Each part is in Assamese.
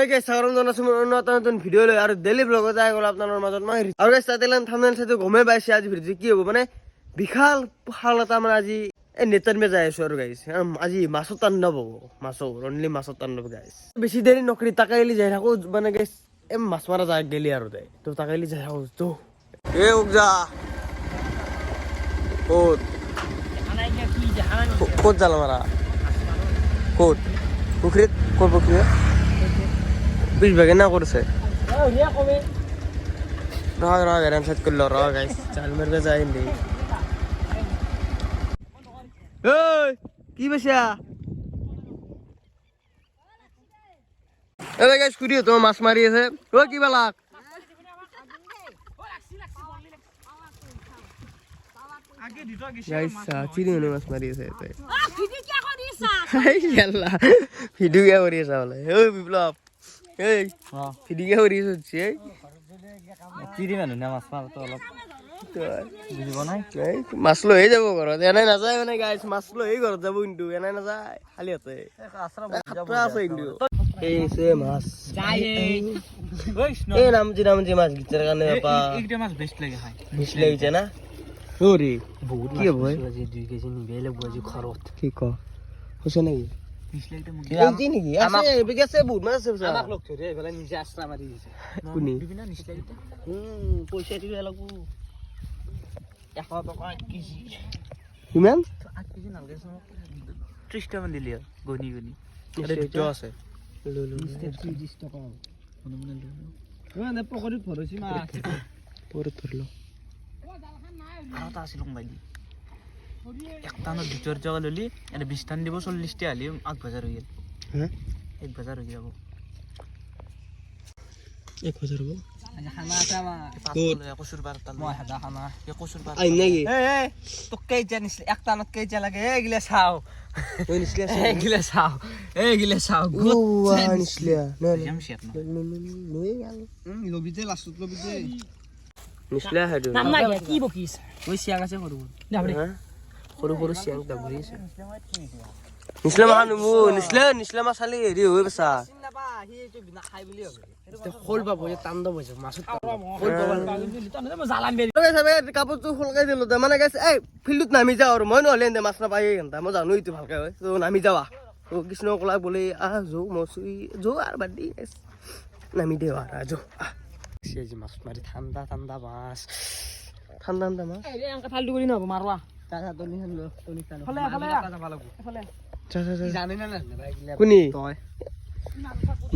নতুন ভিডিঅ' লৈ আৰু ডেইলি ব্লগত যাই গ'ল আপোনাৰ মাজত মই আৰু থামনেল চাইটো গমেই পাইছে আজি ভিডিঅ' কি হ'ব মানে বিশাল শাল এটা মানে আজি এই নেটাৰ মে যাই আছো আৰু গাইছ আজি মাছৰ তাণ্ডৱ হ'ব মাছৰ অনলি মাছৰ তাণ্ডৱ গাইছ বেছি দেৰি নকৰি তাকাইলি যাই থাকো মানে গাইছ মাছ মাৰা যায় গেলি আৰু দে তো তাকাইলি যাই থাকো তো এ উগজা ক'ত জাল মাৰা ক'ত পুখুৰীত ক'ত পুখুৰী বিশ ভাগে না কৰিছে গাড়ী চাইড কৰিলো গাইছ জাল মাৰিব যায় নি কি বেচা গাইছ কুৰি তো মাছ মাৰি আছে কি বালাক মাছ মাৰি আছে ভিডিঅ' কিয় কৰি আছা বোলে ঐ বিপ্লৱ এই ভিডিঅ' কিয় কৰি আছো মাছ লৈহে যাব ঘৰত এনে নাযায় মানে গাইছ মাছ লৈহে ঘৰত যাব কিন্তু এনে নাযায় খালি হাতে আছে কিন্তু মাছ এই নামজি মাছ গিটাৰ কাৰণে বেছি লাগিছে না কি হ'ব 2 কেজি নিবিয়াই লাগব আজি ঘৰত কি ক হৈছে নেকি নেকি আছে বহুত মাছ আছে আমাক লগ ধৰি এইফালে নিজে আশ্ৰা মাৰি দিছে কোনি পইচা দিব লাগব 100 টকা 1 কেজি কিমান 8 কেজি নালগে 30 টাকা দিলি গনি আরে ভিডিও আছে 30 টাকা মানে পকেটত ভৰছি মাছ পকেটত ধৰলো আৰু তা আছিল বাইদি একটানো ভিতৰ জগা ললি এনে 20 টান দিব 40 টা হলি 8 বজাৰ হৈ গেল 1 বজাৰ হৈ যাব 1000 হ'ব আজি খানা আছে আমাৰ কচুৰ পাত মই হাদা খানা কচুৰ পাত আই নেকি তো কেইটা নিছলি এক টানত কেইটা লাগে এইগিলা চাও তই নিছলি এইগিলা চাও গুৱা নিছলি না লৈ গেল লবিতে লাষ্টত লবিতে নিছলা হাদু না কি বকিছ ওই সিয়াং আছে সৰু সৰু সিয়াং তা ঘুৰিছে নিছলা মানু নিছলা মাছালি হেৰি হৈ বছা চিনাবা হি এইটো বিনা খাই বুলি হবে খোল পাব যে তাণ্ডৱ হৈছে মাছত খোল পাব মই জালাম বেৰি কাপোৰটো খোলকাই দিলো মানে গাইছ এই ফিল্ডত নামি যাও আৰু মই নহলে এনে মাছ নাপাই ঘণ্টা মই জানো এইটো ভালকে হয় তো নামি যাৱা তো কৃষ্ণ কলা বোলে যৌ মচুই যৌ আৰু বাদ দি নামি দেও আৰু যৌ আজি মাছ মাৰি ঠাণ্ডা মাছ মাছ এই ফালতু কৰি নহব মাৰৱা তাহা তলি হলো তলি টানো ফলে যাব লাগব ফলে জানি না কোনি তই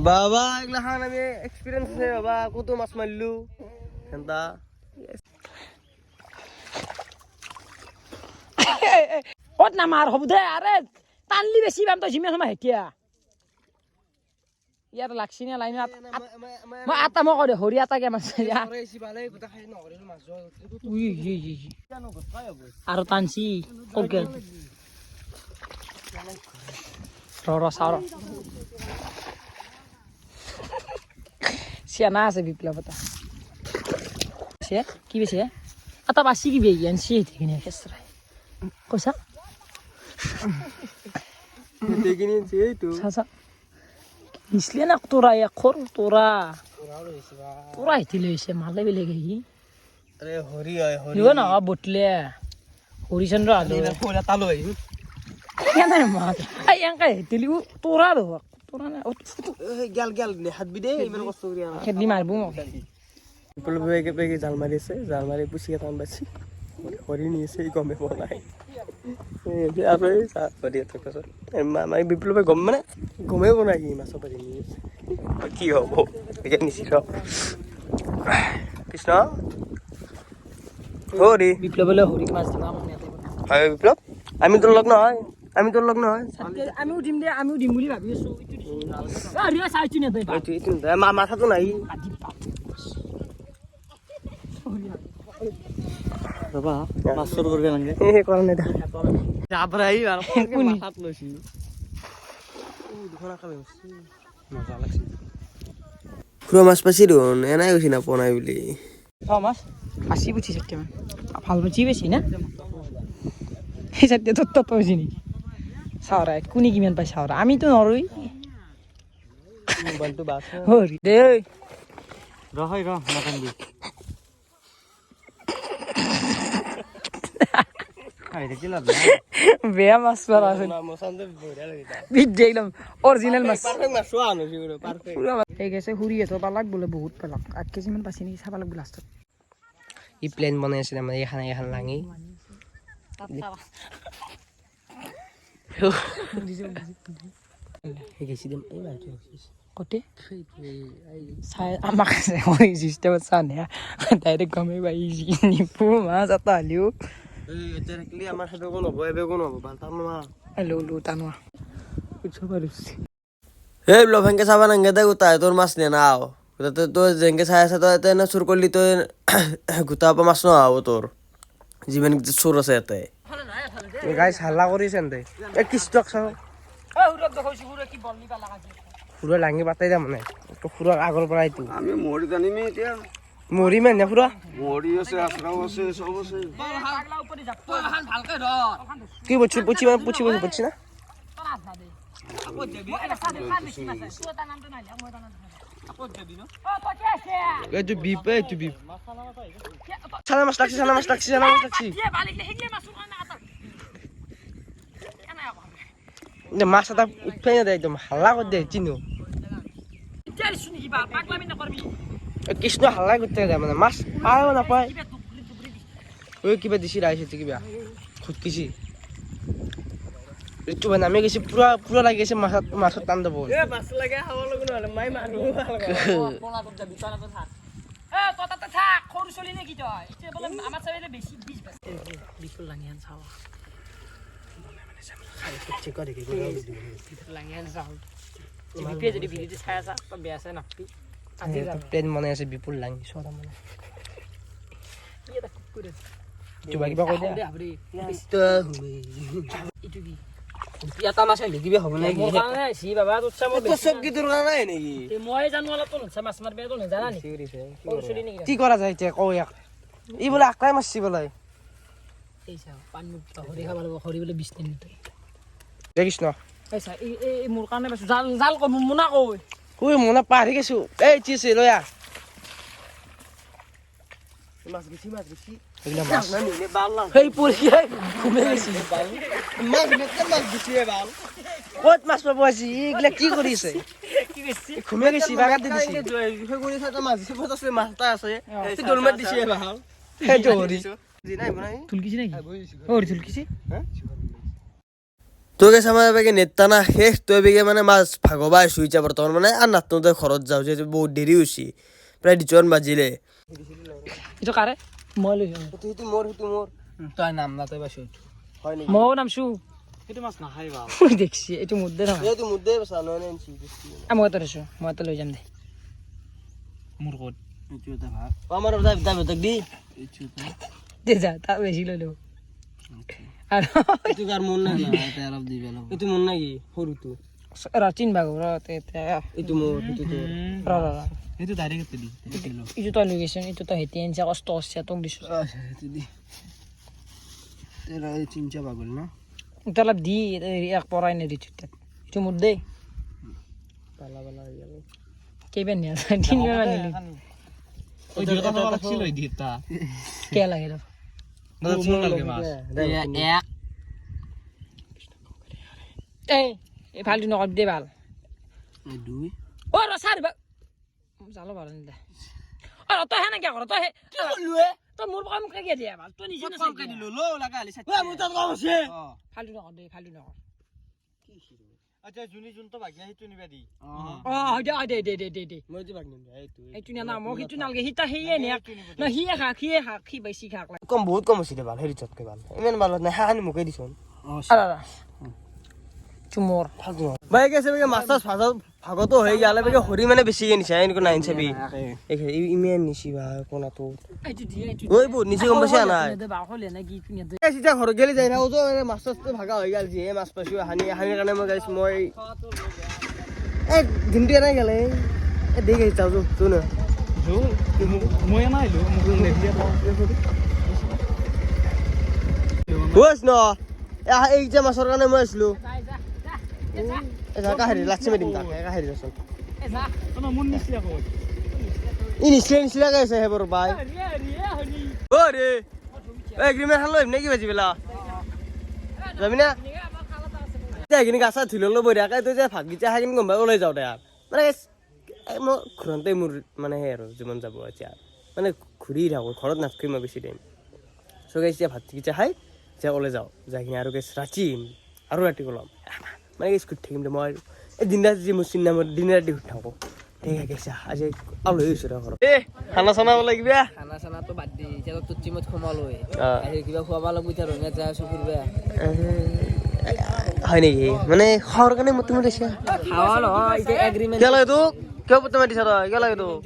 বাবা এগলা খান আমি এক্সপেরিয়েন্স আছে বাবা কত মাছ মারলু হেনতা কত না মার হব দে আরে টানলি বেশি বাম তো জিমে সময় হেকিয়া ইয়ার লাগছি না লাইন মই আটা মই কই হরি আটা কে মাছ ইয়া আর টানছি ওকে সাউর সিয়া না আছে বিপ্লবতা সে কি বেছে আটা বাসি কি বেই আনছি এখানে খেসরা কইছা দেখিনি আনছি এই তো সাসা নিছলে না তোরা খর তোরা হিতিলে মালে বেলে গই আরে হরি হয় হরি নিও না বটলে হরিচন্দ্র আলো ফোলা তালো হই কেন মা আই আঙ্কা হিতিলি তোরা দো তোরা না গেল হাত বিদে ইমান কষ্ট করি খেদি মারবো পিপল বেগে জাল মারিছে জাল মারি পুষিয়ে টান বাছি হরি নিয়েছে গমে বনাই আৰু সৰি থাকছ মানে বিপ্লৱে গম মানে গমেই বনাই কি মাছ পাৰি নিয়েছে কি হ'ব এতিয়া নিছিল কৃষ্ণ হৰি বিপ্লবলে হৰি মাছ দিবা হয় বিপ্লৱ আমি তোৰ লগ নহয় আমিও দিম বুলি ভাবি আছো আৰে চাইছি না তই এইটো মাথাটো নাই বাবা মাছৰ কৰবে লাগে কৰা নাই যাবৰাই আৰু মাথাত লৈছি দুখন আকালে মজা লাগছি খুৰা মাছ পাছি দেখোন এনাই গৈছি না পনাই বুলি মাছ আসি বুঝি সেটা ভাল বুঝি বেশি না এই সাথে তো পাইছি নি সাওরা কোনি কিমান পাই সাওরা আমি তো নরই মোবাইলটো বাছ হৰি দে ৰহৈ নাকান্দি বেয়া মাছ মাৰা আছে বিদ্যে একদম অৰিজিনেল মাছ ঠিক আছে খুৰীহঁতৰ পালাক বোলে বহুত পালাক 8 কেজি মান পাইছে নেকি চাব লাগিব লাষ্টত ই প্লেন বনাই আছে আমাৰ এইখান লাঙি কতে চাই আমাক চিষ্টেমত চা নে ডাইৰেক্ট গমেই পাই নিপু মাছ এটা হ'লেও আমাৰ সেইটো কোন হ'ব এবে কোন হ'ব ভাল লো টানোৱা উৎসৱ আৰু এই লফেংকে চাবা নাংগে দে গোটাই তোৰ মাছ নে নাও তই যেনেকে চাই আছা তই এনে চুৰ কৰিলি তই গোটাৰ পৰা মাছ নহব তোৰ যিমান চোৰ আছে ইয়াতে গাইছ হাল্লা কৰিছে দে এই কিষ্টক চাওঁ ফুৰা লাঙি পাতাই দে মানে ফুৰাৰ আগৰ পৰা এইটো আমি মৰি জানিমে এতিয়া মৰি মানে ফুৰা মৰি আছে আশ্ৰাও আছে চব আছে কি পুছি না এইটো বিপ চানা মাছ লাগছি মাছ এটা উঠাই দে একদম হাল্লা কৰি দে চিনো কৃষ্ণ হাল্লা করতে যায় মানে মাছ পায়ও নাপায় ওই কিবা দিছি রাইছে কিবা খুঁটকিছি একটু নামে গেছি পুরা পুরা লাগি গেছে মাছত টান দেবো মাছ লাগে খাব লগা নহলে মাই মারবো সৰু চলি নে কি তই বলে আমাৰ চাইলে বেছি 20 বিপুল লাঙিয়ান চাও লাঙিয়ান চাও বিপে যদি ভিডিওটো চাই আছা তো বেয়া আছে নাপি প্লেন মানে আছে বিপুল লাঙি চৰা মানে কি এটা কুকুৰ কিবা কিবা কৈ দে ইটো কি এটা মাছ লিখিবে হ'ব না মোৰ কাৰণে সি বাবা তোৰ চাম চব কি তোৰ নাই নেকি মই জানো অলপ তো নছা মাছ মাৰবে তো নেজানা নি সৰু চলি নেকি কি কৰা যায় এতিয়া কও ইয়াক ই বোলে আকলাই মাছছি বোলে এই চাও পান মুখ হৰি খাব লাগিব হৰি বোলে 20 মিনিট দে কৃষ্ণ এই চা এই মোৰ কাৰণে বাছ জাল জাল কম মুনা কই হুই মনে পাহৰি গৈছো এই চিছে লয়া মাছ গেছি এগুলা মাছ না নিলে বাল না এই পৰি ঘুমে গেছি মাছ গেছি বাল কত মাছ পাব আজি এগুলা কি কৰিছে কি গেছি ঘুমে গেছি বাগাত দি দিছি ফেগুৰি সাটা মাছ দিছে পতা আছে মাছটা আছে তে দলমাত দিছে বাল হে জহৰি জি নাই বনাই তুলকিছি নাকি হৰি তুলকিছি তই গেছ আমাৰ বেগে নেতা না শেষ তই বেগে মানে মাছ ভাগবা আছো এতিয়া বৰ্তমান মানে আৰু নাতনতে ঘৰত যাওঁ যে বহুত দেৰি হৈছে প্ৰায় 2 বাজিলে ইটো কাৰে মই লৈ সেইটো মোৰ তই নাম না তই বাসু হয় নেকি মই নামছো সেইটো মাছ নাখাই বাল দেখছি এইটো মুদ্দে থাকা এইটো মুদ্দে বসা নয় নেছি মই তৰেছো মই তো লৈ যাম দে মোৰ কত এইটো এটা ভাগ আমাৰ দাই দাই দি এইটো দে যা তা বেছি লৈ লো আৰু এইটো গাৰ মন নাই এটা অলপ দি বেলা এইটো মন নাই সৰুটো ৰাতিন বাগৰ তে এইটো মোৰ এইটো তোৰ ৰ এইটো ডাইৰেক্ট দি ইটো তই লৈ গৈছ ইটো তই হেতি আনছা কষ্ট আছে তোক দিছো এইটো দি তেৰা এই চিনচা বাগল না ইটো অলপ দি এক পৰাই নে দি তাত ইটো মুদ দে পালা পালা হৈ যাব কেইবেন নিয়া 3 মান নিলি ওই দুটা পালা ছিল এই দিতা কে লাগে ৰ না ফোন লাগে মাছ এক এই ফালতু নকর দে ভাল এই দুই ও রসার জালো ভাল নিদে আর তো হেনা কি কর তো হে লুয়ে তো মোর কাম কে দিয়া ভাল তো নিজে না কম কে দিলো লো লাগা আলি সাথে মই তো কম আছে ফালতু নকর দে ফালতু নকর আচ্ছা জুনি জুন তো ভাগিয়া হিতু নিবা দি দে মই দি ভাগ নিম এইটো এইটো না মই কিটো নালগে হিতা হিয়ে নে না হিয়ে খা খি বেছি খাক লাগে কম বহুত কম আছিল ভাল হেৰি চতকে ভাল ইমান ভাল নাই হানি মুকে দিছন আৰা চুমৰ ফালতু ভাই গেছে বেগে মাছ ভাগতো হৈ গেলে বেগে হৰি মানে বেছিকে নিছে এনেকো নাই চাবি এই ইমেন নিছি বা কোনাটো এইটো দি এইটো ওই বহুত নিছে গম পাইছা নাই দে বা হলে না কি কিনে দে এই সিটা ঘৰ গেলি যাই থাকো তো মাছ ভাগা হৈ গেল যি মাছ পাইছো হানি কাৰণে মই গাইছ মই এই দিনটো নাই গেলে এই দেই গাইছ যাও তো না মই নাই লো মোক নেদিয়া বস ন এই যে মাছৰ কাৰণে মই আছিলো যা এটা কাহিৰি লাচ্ছি মাৰিম তাক কাহিৰি আছো মোৰ নিচিনা কয় ই নিচিনা গাইছে হে বৰ বাই ও ৰে এগ্ৰিমেন্ট হালো এমনে কি বাজি বেলা যাবি না এইখিনি গাছা ধুই ল'ব বঢ়িয়াকে তই যে ভাতগিটা খাই কিনে গম্বাই ওলাই যাওঁ দে আৰু মানে মই ঘূৰন্তে মোৰ মানে সেই আৰু যিমান যাব এতিয়া মানে ঘূৰি থাকোঁ ঘৰত নাথাকিম মই বেছি টাইম চ' গাইছ এতিয়া ভাতগিটা খাই এতিয়া ওলাই যাওঁ যাই কিনে আৰু গাইছ ৰাতি ওলাম মানে গাইছ ঘূৰি থাকিম দে মই এই দিন ৰাতি যি মোৰ চিন্তা মই দিনে ৰাতি ঘূৰি থাকোঁ ঠিক আছে আজি আলহী হৈছোঁ দে ঘৰত এই খানা চানা লাগিব খানা চানাটো বাদ দি এতিয়া তোৰ টিমত সোমালোৱে কিবা খুৱাব লাগিব এতিয়া ৰঙিয়াত যাই আছো ফুৰিবা হয় নেকি মানে খোৱাৰ কাৰণে মোটামুটি আছে খাৱা নহয় এতিয়া এগ্ৰিমেণ্ট কিয় লাগে তোক কিয় মোটামুটি দিছা তই কিয় লাগে তোক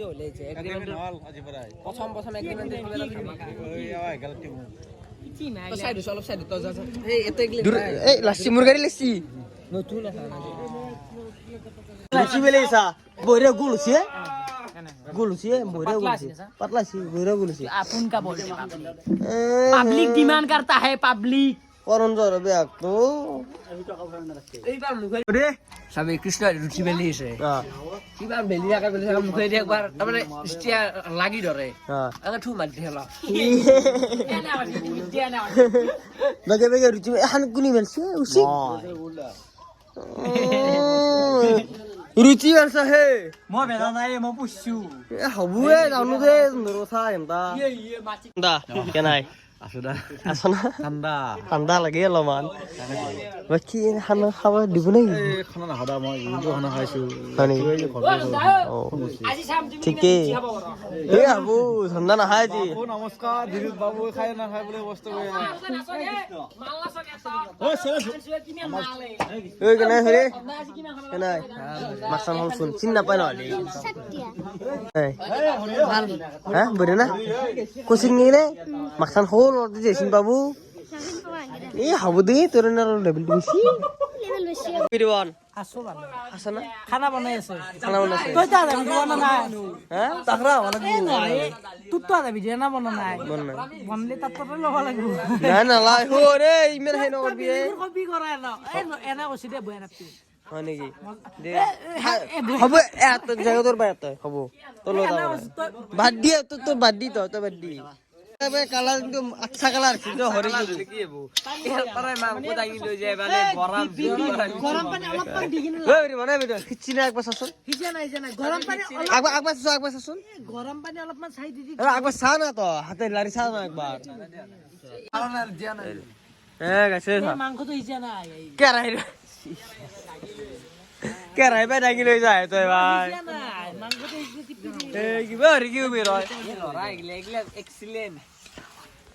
প্ৰথম এগ্ৰিমেণ্ট অলপ চাইড তই যা এই এতে এই লাচি মোৰ গাড়ী লাচি নতুন লাচি বেলেগা বহিৰে গুলছি গুলছি বহিৰে গুলছি পাতলাছি বহিৰে গুলছি अपन का बोलते पब्लिक डिमांड करता है पब्लिक কৰন জৰ বেক তো এইবাৰ মুখে দে সাবে কৃষ্ণ ৰুচি বেলি আছে কিবা বেলি আকা বেলি আকা মুখে দে একবাৰ তাৰমানে ষ্টিয়া লাগি ধৰে আকা ঠু মাৰি হেলা বেগে বেগে ৰুচি এখন কোনি বেলছে উচি ৰুচি বেলছে হে মই বেলা নাই মই পুছছো এ হবুৱে জানো দে নৰসা এমতা দা কেনাই আছুদা আসনা ঠাণ্ডা ঠাণ্ডা লাগে অলপমান বাকী খানা খাব দিব নেকি এই খানা নাখাদা মই যোনটো খানা খাইছো হয় নেকি ঠিকেই এই আবু ঠাণ্ডা নাখায় আজি নমস্কাৰ দিলীপ বাবু খাই নাখায় বোলে বস্তু ঐ কেনাই হৰে কেনাই মাছান হল চোন চিন নাপায় নহ'লে হা বঢ়িয়া না কোচিং নিলে মাছান হল জেচিন বাবু এই হব দে তোর লেভেল বেশি কিরওয়ান আসো ভালো আছে না খানা বনাই আছে খানা বানাইছে কই তা যাবি বনা নাই হ্যাঁ তাকরা মানে এ নয় তুই তো যাবি যে না বনা নাই বন না বনলে তাত তো লব লাগিব না না লাই হো রে ইমের হে নকরবি কপি করা না এ এনা কইছি দে বয়া নাপি হয় নেকি দে হব এত জায়গা তোর বাইত হব তোর লো যাও বাদ দি তো বাদ দি তো বাদ দি এবে কালার কিন্তু আচ্ছা কালার কিন্তু হরি কি হবো এর পরে মাংস দাগি লৈ যায় মানে গরম পানি অলপ পানি দি কিনে ওই রে মানে বেটা খিচিনা একবার শাসন হিজা নাই জানা গরম পানি একবার শাসন গরম পানি অলপমান চাই দি দি একবার চা না তো হাতে লারি চা না একবার গেছে মাংস তো হিজা নাই কেরাই বাই ডাকি লৈ যায় তই ভাই হিজা নাই মাংস তো হিজা টিপি দি কিবা হৰি কি উবি ৰয় লৰা এগলা এক্সিলেন্ট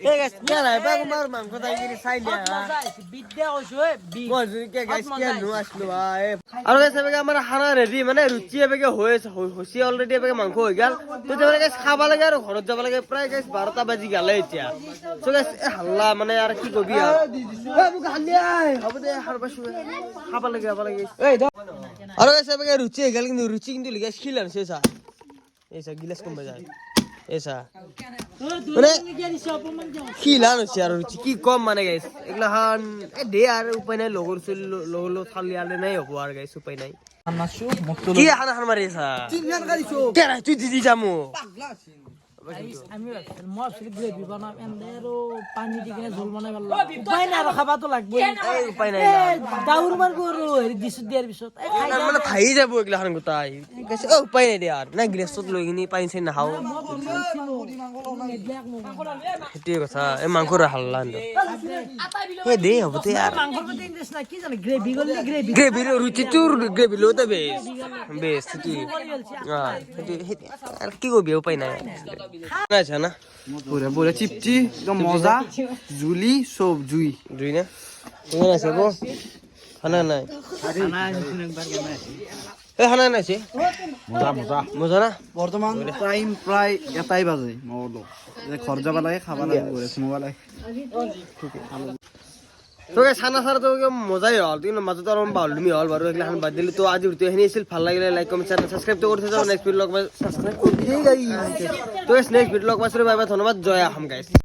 এই গাছ কেৰাই বাই কুমাৰ মাংস ডাকি চাই দিয়া মজা আছে বিদ্যা কইছো এ বি মই জুকে গাছ কি নো আসলো ভাই আৰু গাছ এবেগে আমাৰ খানা ৰেডি মানে ৰুচি এবেগে হৈ আছে হসি অলৰেডি এবেগে মাংস হৈ গেল তো তেবেগে গাছ খাবা লাগে আৰু ঘৰত যাব লাগে প্ৰায় গাছ 12টা বাজি গলে এতিয়া তো গাছ হাল্লা মানে আৰু কি কবি আৰু এই মোক হাল্লি হ'ব দে হাৰ পাছু খাবা লাগে এই আৰু গাছ এবেগে ৰুচি হৈ গেল কিন্তু ৰুচি কিন্তু গাছ খিলান সেসা এসা গিলাস কম বাজায় এসা মানে খিলান হচ্ছে আর ৰুচি কি কম মানে গাইছ এগুলা হান দে আৰ উপায় নাই লগৰ লগলো থালি আলে নাই হব আর গাইছ উপায় নাই কি হানা হান মারি এসা কেরা তুই দিদি যামু আমি মছলি গ্রেভি বানাম এন্দেরো পানি দি কিনে ঝোল বানাই ভাল উপায় না আর খাবা তো লাগবে এই উপায় নাই দাউর মার গরু হেৰি দিছ দিয়াৰ পিছত মানে ভাই যাব এগুলা হান গোটাই গাইছ ও উপায় নাই দে আর না গ্লাছত লৈ কিনি পানি চাই নাখাও সেইটোৱে কথা এই মাংসৰ হাল্লা এই দে হ'ব দে আৰ মাংসৰ প্ৰতি ইন্টাৰেষ্ট নাই কি জানে গ্ৰেভি গলে গ্ৰেভি গ্রেভি রুচি তোর গ্রেভি লোতে বেশ তুই আর কি করবি উপায় নাই আচ্ছা না পুরা পুরা চিপচি একদম মজা জুলি সব জুই দুই না কেমন আছে গো খানা নাই এই খানা নাই আছে মজা মজা মজা না বর্তমান টাইম প্রায় এটাই বাজে মলো ঘর যাবা লাগে খাবা লাগে ঘরে শুনবা লাগে তোকে খানা সারা তো মজাই হল কিন্তু মাজতে অলপ বাউলমি হল বাৰু এগুলা বাদ দিলি তো আজি ভিডিও এখানে আছিল ভাল লাগিলে লাইক কমেন্ট চ্যানেল সাবস্ক্রাইব তো করতে যাও নেক্সট ভিডিও লগ সাবস্ক্রাইব করতে গাইস তো নেক্সট ভিডিও লগ পাইছো বাই বাই ধন্যবাদ জয় আহম গাইস